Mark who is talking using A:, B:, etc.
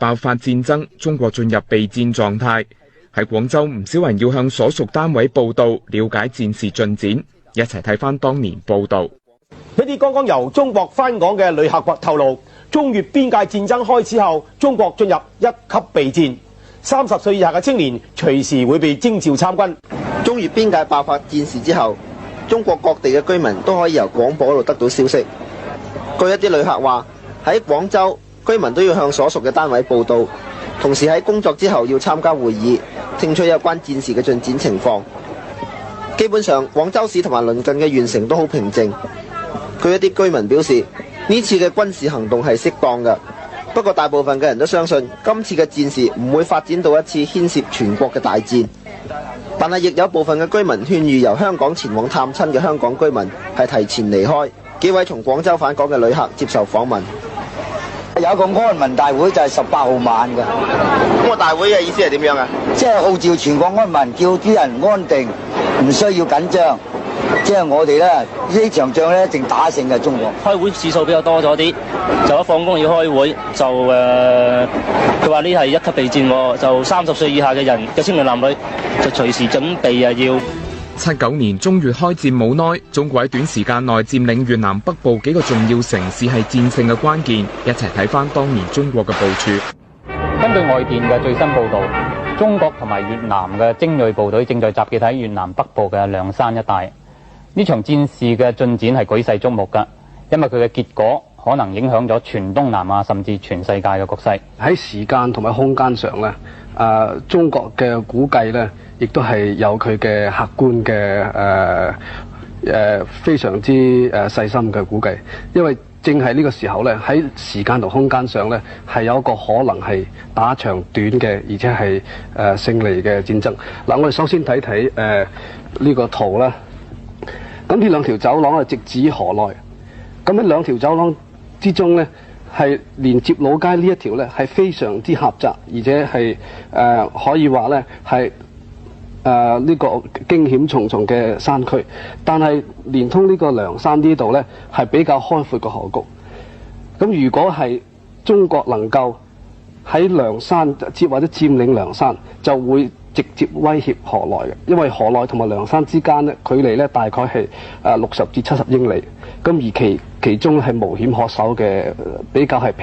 A: 爆發戰爭，中國進入備戰狀態。喺廣州，唔少人要向所屬單位報到，了解戰事進展。一齊睇翻當年報道。
B: 一啲剛剛由中國返港嘅旅客透露，中越邊界戰爭開始後，中國進入一級備戰，30歲以下嘅青年隨時會被徵召參軍。
C: 中越邊界爆發戰事之後，中國各地嘅居民都可以由廣播嗰度得到消息。據一啲旅客話，喺廣州，居民都要向所屬嘅單位報到，同時喺工作之後要參加會議，聽取有關戰事嘅進展情況。基本上，廣州市同埋鄰近嘅縣城都好平靜。據一啲居民表示，呢次嘅軍事行動係適當嘅。不過大部分嘅人都相信，今次嘅戰事唔會發展到一次牽涉全國嘅大戰。但係亦有部分嘅居民勸喻由香港前往探親嘅香港居民係提前離開。幾位從廣州返港嘅旅客接受訪問。
D: 有一個安民大會就係18號晚嘅。
C: 咁個大會嘅意思係點樣啊？
D: 即係號召全國安民，叫啲人安定，唔需要緊張。即係我哋咧呢場仗咧一定打勝嘅中國。
E: 開會次數比較多咗啲，就一放工要開會，就佢話呢係一級備戰，就30歲以下嘅人嘅青年男女就隨時準備要。
A: 79年中越開戰冇耐，中國喺短時間內佔領越南北部幾個重要城市係戰勝嘅關鍵。一齊睇翻當年中國嘅部署。
F: 根據外電嘅最新報導，中國同埋越南嘅精鋭部隊正在集結喺越南北部嘅諒山一帶。呢場戰事嘅進展係舉世矚目㗎，因為佢嘅結果可能影響咗全東南亞甚至全世界嘅局勢。
G: 喺時間同埋空間上咧，中國嘅估計咧，亦都係有佢嘅客觀嘅非常之細心嘅估計，因為正係呢個時候咧，喺時間同空間上咧，係有一個可能係打場短嘅，而且係勝利嘅戰爭。嗱，我哋首先睇睇呢個圖啦。咁呢兩條走廊係直指河內，咁喺兩條走廊之中咧，係連接老街呢一條咧係非常之狹窄，而且係可以話咧係呢個驚險重重嘅山區。但係連通呢個諒山呢度咧係比較開闊嘅河谷。咁如果係中國能夠喺諒山或者佔領諒山，就會直接威脅河內嘅，因為河內同埋諒山之間咧距離咧大概係60至70英里，咁而其中係無險可守嘅，比較係平。